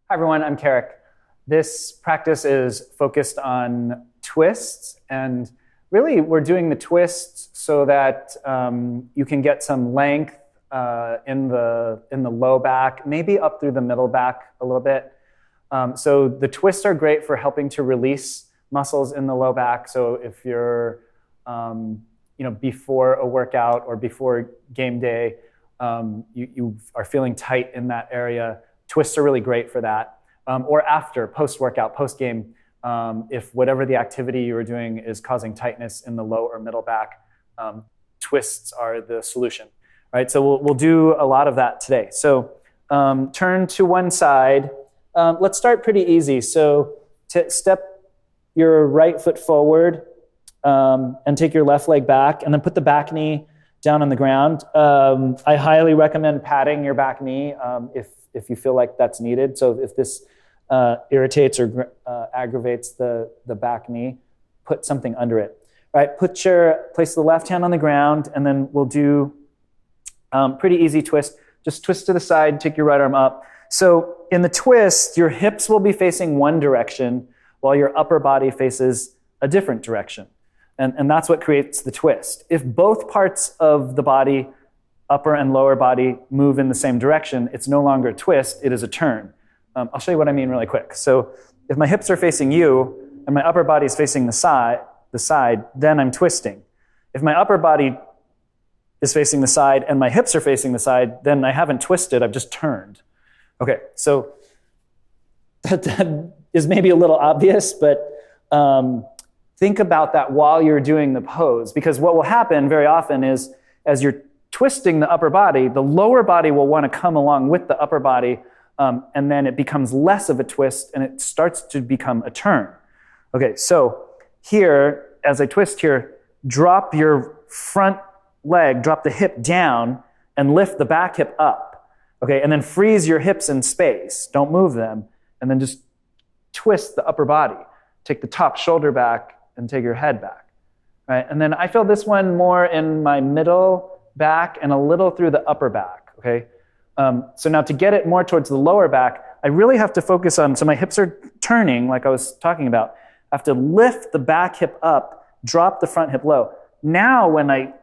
Hi everyone, I'm Keric. This practice is focused on twists, and really we're doing the twists so that you can get some length in the low back, maybe up through the middle back a little bit. So the twists are great for helping to release muscles in the low back. So if you're before a workout or before game day, you are feeling tight in that area, twists are really great for that. Or after, post-workout, post-game, if whatever the activity you are doing is causing tightness in the low or middle back, twists are the solution. All right, so we'll do a lot of that today. So turn to one side. Let's start pretty easy. So step your right foot forward and take your left leg back, and then put the back knee down on the ground. I highly recommend patting your back knee if you feel like that's needed. So if this irritates or aggravates the back knee, put something under it. All right, place the left hand on the ground, and then we'll do pretty easy twist. Just twist to the side, take your right arm up. So in the twist, your hips will be facing one direction while your upper body faces a different direction. And that's what creates the twist. If both parts of the body, upper and lower body, move in the same direction, it's no longer a twist, it is a turn. I'll show you what I mean really quick. So if my hips are facing you and my upper body is facing the side, then I'm twisting. If my upper body is facing the side and my hips are facing the side, then I haven't twisted, I've just turned. Okay, so that is maybe a little obvious, but think about that while you're doing the pose, because what will happen very often is as you're twisting the upper body, the lower body will want to come along with the upper body, and then it becomes less of a twist and it starts to become a turn. Okay, so here, as I twist here, drop your front leg, drop the hip down and lift the back hip up. Okay, and then freeze your hips in space. Don't move them, and then just twist the upper body. Take the top shoulder back and take your head back. All right, and then I feel this one more in my middle back and a little through the upper back, okay? So now to get it more towards the lower back, I really have to focus on, so my hips are turning like I was talking about. I have to lift the back hip up, drop the front hip low. Now when I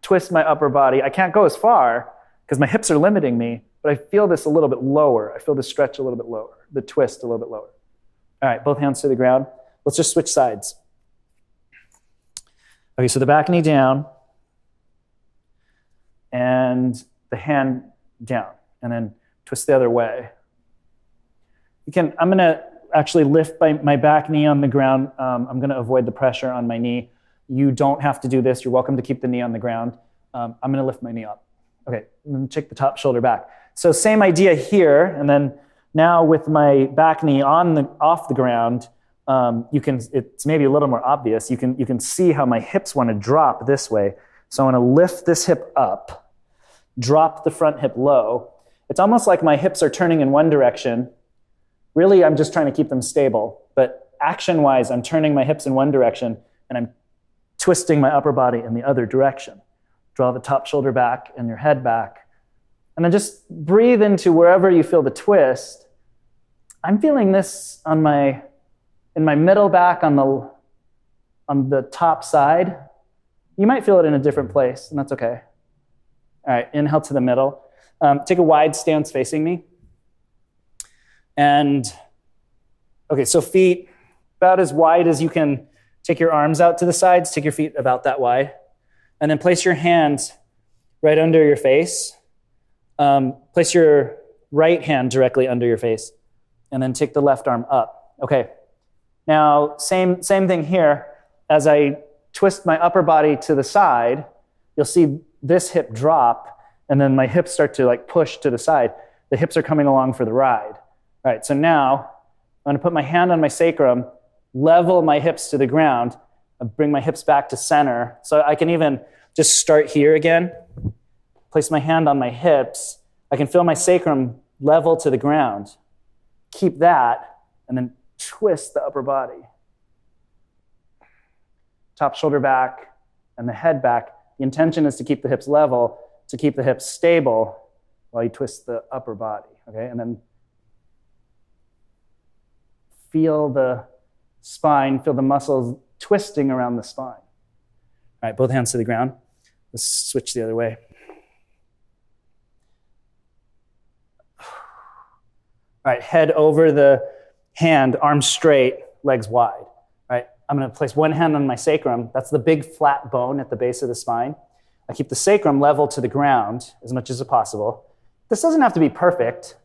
twist my upper body, I can't go as far because my hips are limiting me, but I feel this a little bit lower. I feel the stretch a little bit lower, the twist a little bit lower. All right, both hands to the ground. Let's just switch sides. Okay, so the back knee down, and the hand down, and then twist the other way. I'm gonna actually lift my back knee on the ground. I'm gonna avoid the pressure on my knee. You don't have to do this. You're welcome to keep the knee on the ground. I'm gonna lift my knee up. Okay, and then check the top shoulder back. So same idea here, and then now with my back knee off the ground, it's maybe a little more obvious. You can see how my hips want to drop this way. So I want to lift this hip up, drop the front hip low. It's almost like my hips are turning in one direction. Really, I'm just trying to keep them stable. But action-wise, I'm turning my hips in one direction, and I'm twisting my upper body in the other direction. Draw the top shoulder back and your head back. And then just breathe into wherever you feel the twist. I'm feeling this in my middle back on the top side. You might feel it in a different place, and that's okay. All right, inhale to the middle. Take a wide stance facing me. And, okay, so feet about as wide as you can. Take your arms out to the sides. Take your feet about that wide. And then place your hands right under your face. Place your right hand directly under your face. And then take the left arm up. Okay. Now, same thing here. As I twist my upper body to the side, you'll see this hip drop, and then my hips start to push to the side. The hips are coming along for the ride. All right, so now I'm going to put my hand on my sacrum, level my hips to the ground, and bring my hips back to center. So I can even just start here again, place my hand on my hips. I can feel my sacrum level to the ground. Keep that, and then twist the upper body. Top shoulder back and the head back. The intention is to keep the hips level, to keep the hips stable while you twist the upper body, okay? And then feel the spine, feel the muscles twisting around the spine. All right, both hands to the ground. Let's switch the other way. All right, head over the hand, arms straight, legs wide. All right, I'm going to place one hand on my sacrum. That's the big flat bone at the base of the spine. I keep the sacrum level to the ground as much as possible. This doesn't have to be perfect,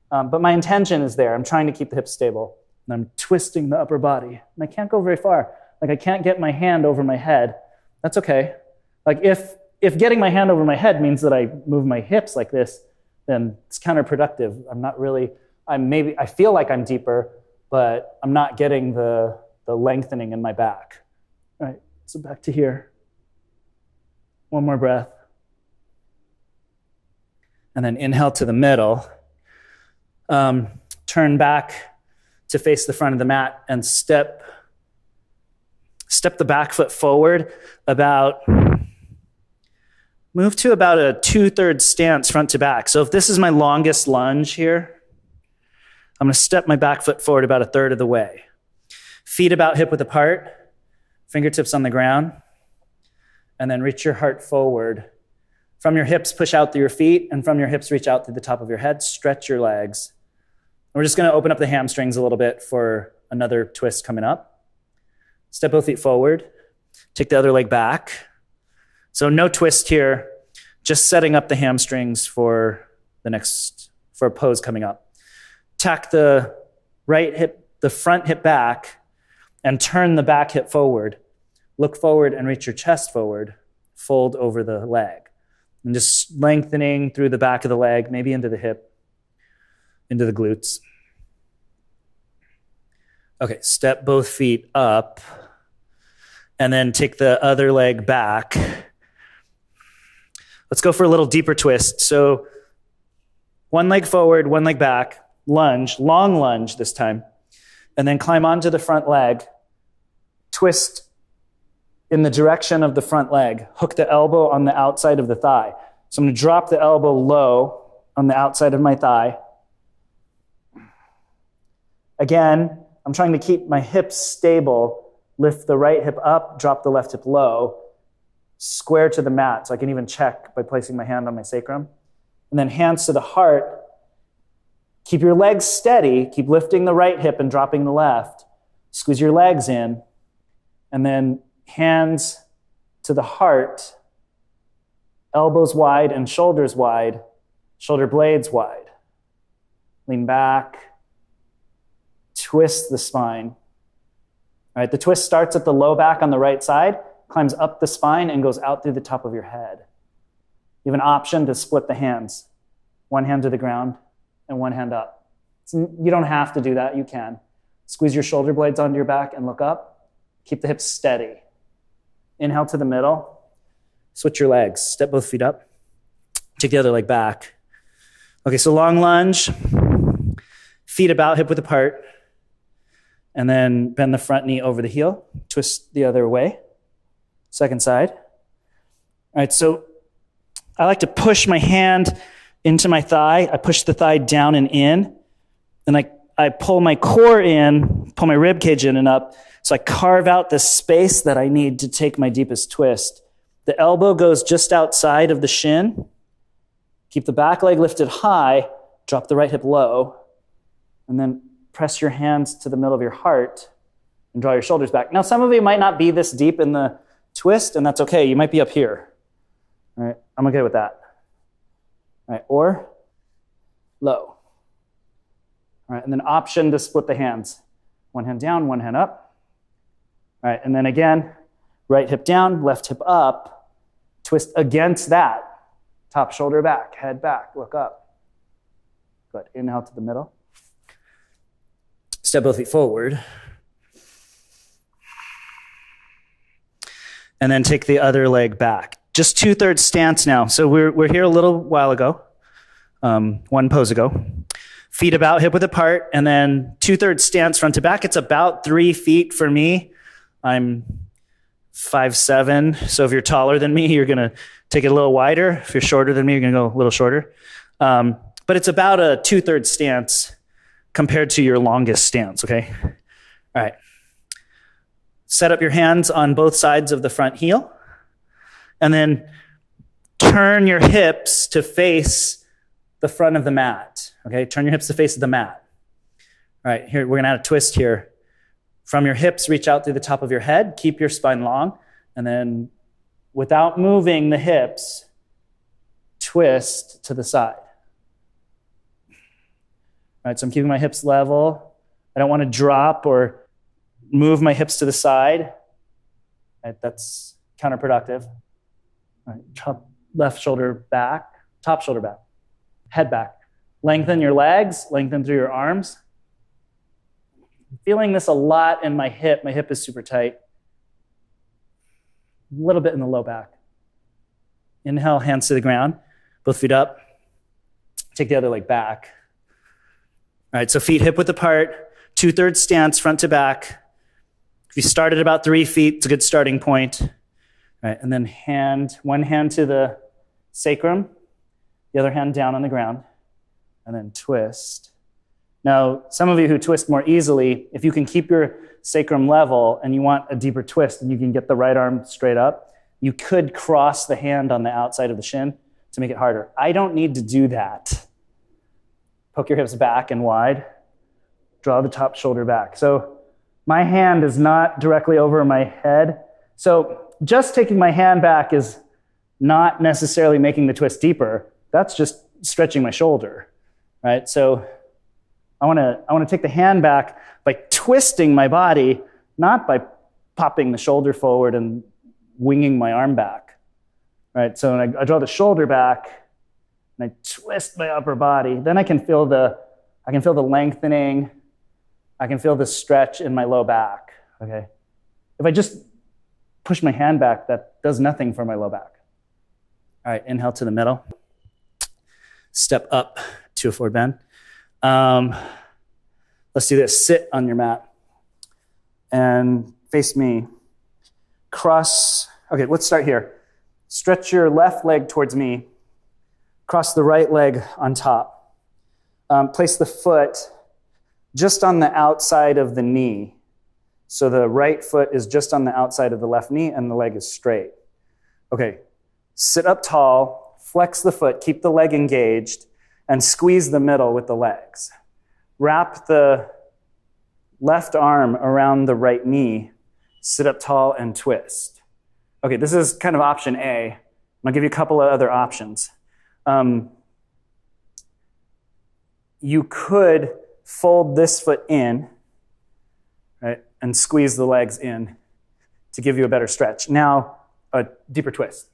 but my intention is there. I'm trying to keep the hips stable, and I'm twisting the upper body. And I can't go very far. Like, I can't get my hand over my head. That's okay. Like, if getting my hand over my head means that I move my hips like this, then it's counterproductive. I feel like I'm deeper, but I'm not getting the lengthening in my back. All right, so back to here. One more breath. And then inhale to the middle. Turn back to face the front of the mat and step the back foot forward move to about a 2/3 stance front to back. So if this is my longest lunge here, I'm going to step my back foot forward about 1/3 of the way. Feet about hip width apart, fingertips on the ground, and then reach your heart forward. From your hips, push out through your feet, and from your hips, reach out through the top of your head. Stretch your legs. And we're just going to open up the hamstrings a little bit for another twist coming up. Step both feet forward. Take the other leg back. So no twist here, just setting up the hamstrings for a pose coming up. Tack the front hip back, and turn the back hip forward. Look forward and reach your chest forward. Fold over the leg. And just lengthening through the back of the leg, maybe into the hip, into the glutes. Okay, step both feet up, and then take the other leg back. Let's go for a little deeper twist. So one leg forward, one leg back, lunge, long lunge this time, and then climb onto the front leg, twist in the direction of the front leg, hook the elbow on the outside of the thigh. So I'm going to drop the elbow low on the outside of my thigh. Again, I'm trying to keep my hips stable, lift the right hip up, drop the left hip low, square to the mat, so I can even check by placing my hand on my sacrum. And then hands to the heart. Keep your legs steady, keep lifting the right hip and dropping the left. Squeeze your legs in, and then hands to the heart, elbows wide and shoulders wide, shoulder blades wide. Lean back, twist the spine. All right, the twist starts at the low back on the right side, climbs up the spine, and goes out through the top of your head. You have an option to split the hands. One hand to the ground and one hand up. You don't have to do that, you can. Squeeze your shoulder blades onto your back and look up. Keep the hips steady. Inhale to the middle. Switch your legs. Step both feet up. Take the other leg back. Okay, so long lunge. Feet about hip width apart. And then bend the front knee over the heel. Twist the other way. Second side. All right, so I like to push my hand into my thigh. I push the thigh down and in. And I pull my core in, pull my rib cage in and up. So I carve out the space that I need to take my deepest twist. The elbow goes just outside of the shin. Keep the back leg lifted high, drop the right hip low, and then press your hands to the middle of your heart and draw your shoulders back. Now, some of you might not be this deep in the twist, and that's okay. You might be up here. All right, I'm okay with that. All right, or low. All right, and then option to split the hands. One hand down, one hand up. All right, and then again, right hip down, left hip up. Twist against that. Top shoulder back, head back, look up. Good, inhale to the middle. Step both feet forward. And then take the other leg back. Just 2/3 stance now. So we're here a little while ago, one pose ago. Feet about hip width apart, and then 2/3 stance front to back. It's about 3 feet for me. I'm 5'7", so if you're taller than me, you're gonna take it a little wider. If you're shorter than me, you're gonna go a little shorter. But it's about a 2/3 stance compared to your longest stance, okay? All right. Set up your hands on both sides of the front heel, and then turn your hips to face the front of the mat, okay? Turn your hips to face the mat. All right, here, we're gonna add a twist here. From your hips, reach out through the top of your head, keep your spine long, and then without moving the hips, twist to the side. All right, so I'm keeping my hips level. I don't want to drop or move my hips to the side. All right, that's counterproductive. All right, top left shoulder back, top shoulder back, head back. Lengthen your legs, lengthen through your arms. I'm feeling this a lot in my hip. My hip is super tight. A little bit in the low back. Inhale, hands to the ground, both feet up. Take the other leg back. All right, so feet hip width apart, 2/3 stance, front to back. If you start at about 3 feet, it's a good starting point. All right, and then one hand to the sacrum, the other hand down on the ground, and then twist. Now, some of you who twist more easily, if you can keep your sacrum level and you want a deeper twist and you can get the right arm straight up, you could cross the hand on the outside of the shin to make it harder. I don't need to do that. Poke your hips back and wide. Draw the top shoulder back. So my hand is not directly over my head. So just taking my hand back is not necessarily making the twist deeper. That's just stretching my shoulder, right? So I want to take the hand back by twisting my body, not by popping the shoulder forward and winging my arm back, right? So when I draw the shoulder back and I twist my upper body, then I can feel the lengthening. I can feel the stretch in my low back, okay? If I just push my hand back, that does nothing for my low back. All right, inhale to the middle. Step up to a forward bend. Let's do this. Sit on your mat and face me. Cross. Okay, let's start here. Stretch your left leg towards me. Cross the right leg on top. Place the foot just on the outside of the knee. So the right foot is just on the outside of the left knee and the leg is straight. Okay, sit up tall, flex the foot, keep the leg engaged, and squeeze the middle with the legs. Wrap the left arm around the right knee, sit up tall and twist. Okay, this is kind of option A. I'll give you a couple of other options. You could fold this foot in, right, and squeeze the legs in to give you a better stretch. Now, a deeper twist.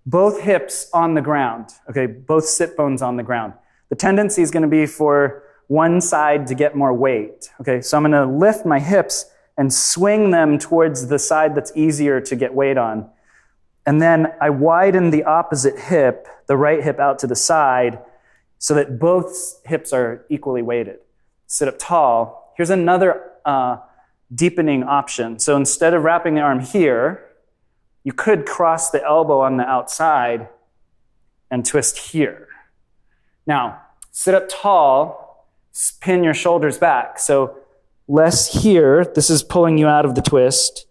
Both hips on the ground, okay, both sit bones on the ground. The tendency is going to be for one side to get more weight, okay? So I'm going to lift my hips and swing them towards the side that's easier to get weight on. And then I widen the opposite hip, the right hip out to the side, so that both hips are equally weighted. Sit up tall. Here's another deepening option. So instead of wrapping the arm here, you could cross the elbow on the outside and twist here. Now, sit up tall, pin your shoulders back. So less here, this is pulling you out of the twist,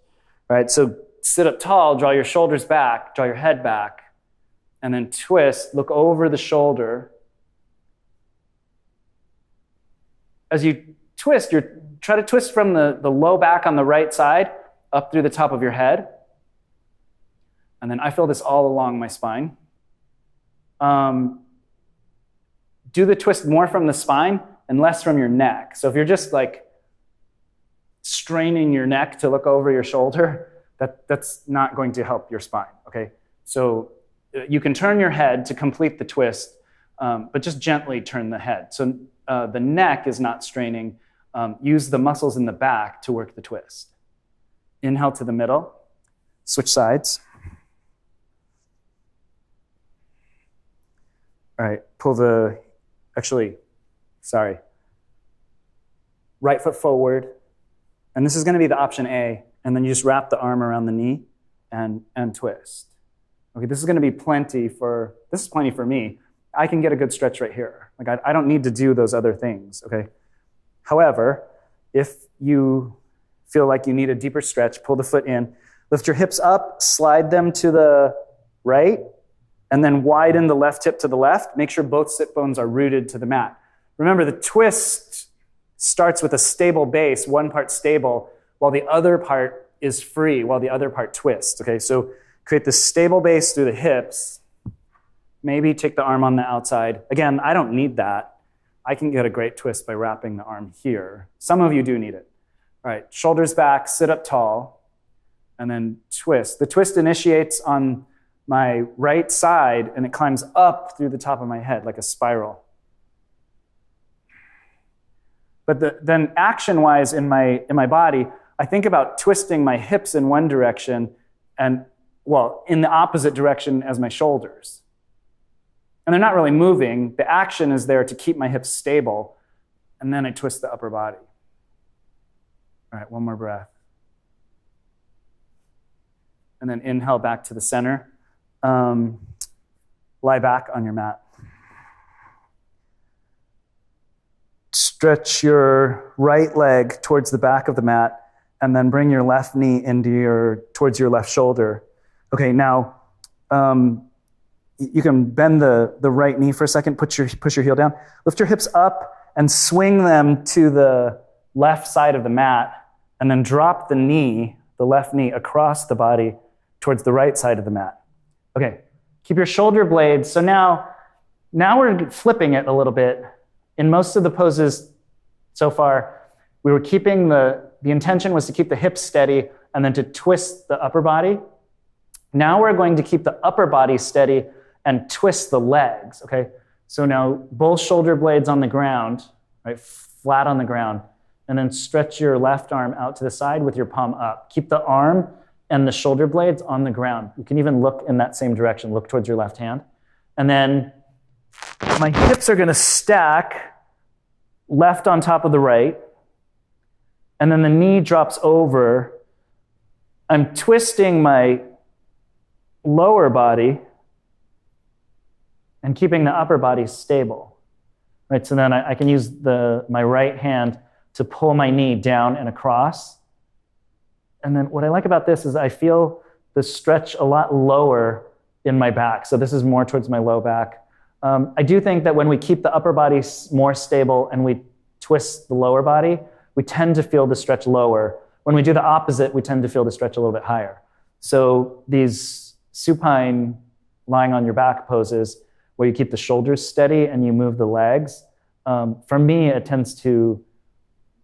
right? So sit up tall, draw your shoulders back, draw your head back, and then twist, look over the shoulder. As you twist, try to twist from the low back on the right side up through the top of your head. And then I feel this all along my spine. Do the twist more from the spine and less from your neck. So if you're just like straining your neck to look over your shoulder, that's not going to help your spine, okay? So you can turn your head to complete the twist, but just gently turn the head. So the neck is not straining. Use the muscles in the back to work the twist. Inhale to the middle. Switch sides. All right, right foot forward. And this is going to be the option A. And then you just wrap the arm around the knee and twist. Okay, this is plenty for me. I can get a good stretch right here. Like I don't need to do those other things, okay? However, if you feel like you need a deeper stretch, pull the foot in, lift your hips up, slide them to the right, and then widen the left hip to the left. Make sure both sit bones are rooted to the mat. Remember, the twist starts with a stable base, one part stable, while the other part is free, while the other part twists. Okay, so create this stable base through the hips. Maybe take the arm on the outside. Again, I don't need that. I can get a great twist by wrapping the arm here. Some of you do need it. All right, shoulders back, sit up tall, and then twist. The twist initiates on my right side, and it climbs up through the top of my head like a spiral. But then action-wise in my body, I think about twisting my hips in one direction and, well, in the opposite direction as my shoulders. And they're not really moving. The action is there to keep my hips stable, and then I twist the upper body. All right, one more breath. And then inhale back to the center. Lie back on your mat. Stretch your right leg towards the back of the mat, and then bring your left knee towards your left shoulder. Okay, now you can bend the right knee for a second. Push your heel down. Lift your hips up and swing them to the left side of the mat, and then drop the left knee, across the body towards the right side of the mat. Okay, keep your shoulder blades. So now we're flipping it a little bit. In most of the poses so far, we were keeping the intention was to keep the hips steady and then to twist the upper body. Now we're going to keep the upper body steady and twist the legs, okay? So now both shoulder blades on the ground, right, flat on the ground, and then stretch your left arm out to the side with your palm up. Keep the arm and the shoulder blades on the ground. You can even look in that same direction, look towards your left hand. And then my hips are gonna stack left on top of the right, and then the knee drops over. I'm twisting my lower body and keeping the upper body stable. Right, so then I can use my right hand to pull my knee down and across. And then what I like about this is I feel the stretch a lot lower in my back. So this is more towards my low back. I do think that when we keep the upper body more stable and we twist the lower body, we tend to feel the stretch lower. When we do the opposite, we tend to feel the stretch a little bit higher. So these supine lying on your back poses where you keep the shoulders steady and you move the legs, for me, it tends to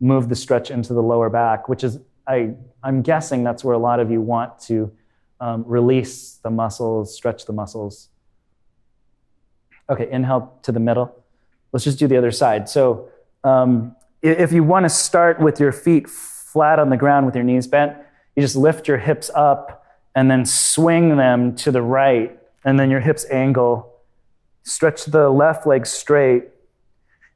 move the stretch into the lower back, which is, I'm guessing that's where a lot of you want to release the muscles, stretch the muscles. Okay, inhale to the middle. Let's just do the other side. So if you want to start with your feet flat on the ground with your knees bent, you just lift your hips up and then swing them to the right, and then your hips angle. Stretch the left leg straight,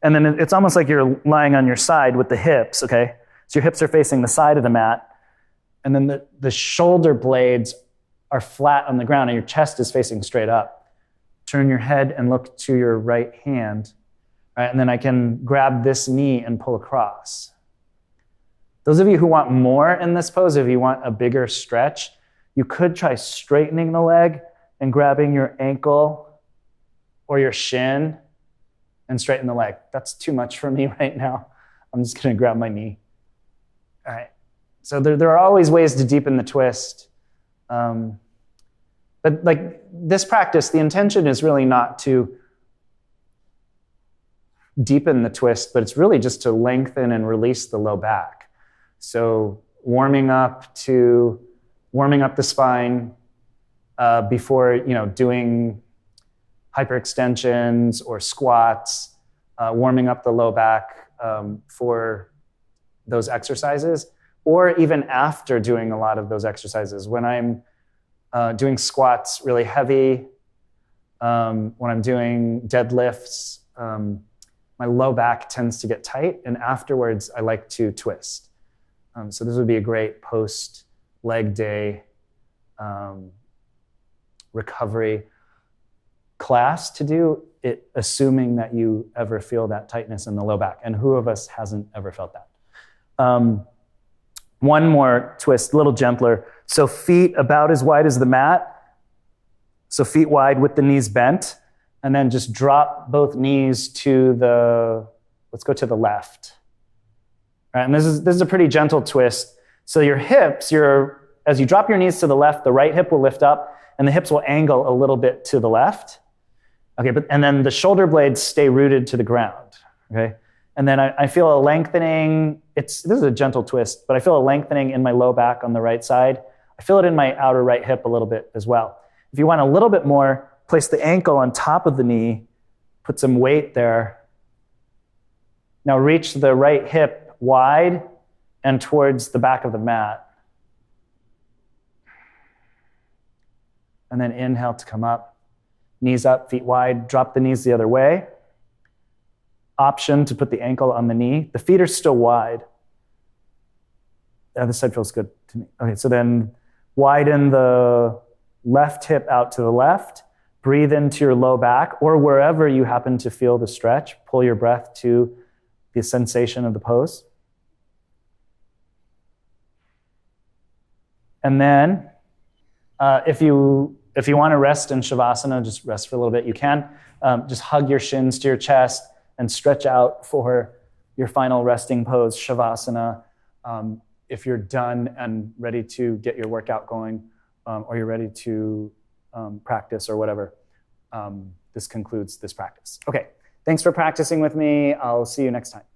and then it's almost like you're lying on your side with the hips, okay? So your hips are facing the side of the mat, and then the shoulder blades are flat on the ground, and your chest is facing straight up. Turn your head and look to your right hand, right? And then I can grab this knee and pull across. Those of you who want more in this pose, if you want a bigger stretch, you could try straightening the leg and grabbing your ankle or your shin and straighten the leg. That's too much for me right now. I'm just gonna grab my knee. All right, so there are always ways to deepen the twist. But like this practice, the intention is really not to deepen the twist, but it's really just to lengthen and release the low back. So warming up the spine before doing hyperextensions or squats, warming up the low back for those exercises, or even after doing a lot of those exercises. When I'm doing squats really heavy, when I'm doing deadlifts, my low back tends to get tight, and afterwards I like to twist. So this would be a great post-leg day recovery. class to do it, assuming that you ever feel that tightness in the low back. And who of us hasn't ever felt that? One more twist, a little gentler. So feet about as wide as the mat. So feet wide with the knees bent. And then just drop both knees to let's go to the left. All right, and this is a pretty gentle twist. So your hips, as you drop your knees to the left, the right hip will lift up, and the hips will angle a little bit to the left. Okay, and then the shoulder blades stay rooted to the ground. Okay, and then I feel a lengthening. This is a gentle twist, but I feel a lengthening in my low back on the right side. I feel it in my outer right hip a little bit as well. If you want a little bit more, place the ankle on top of the knee, put some weight there. Now reach the right hip wide and towards the back of the mat. And then inhale to come up. Knees up, feet wide, drop the knees the other way. Option to put the ankle on the knee. The feet are still wide. The other side feels good to me. Okay, so then widen the left hip out to the left. Breathe into your low back, or wherever you happen to feel the stretch. Pull your breath to the sensation of the pose. And then, if you want to rest in Shavasana, just rest for a little bit, you can. Just hug your shins to your chest and stretch out for your final resting pose, Shavasana. If you're done and ready to get your workout going, or you're ready to practice or whatever, this concludes this practice. Okay, thanks for practicing with me. I'll see you next time.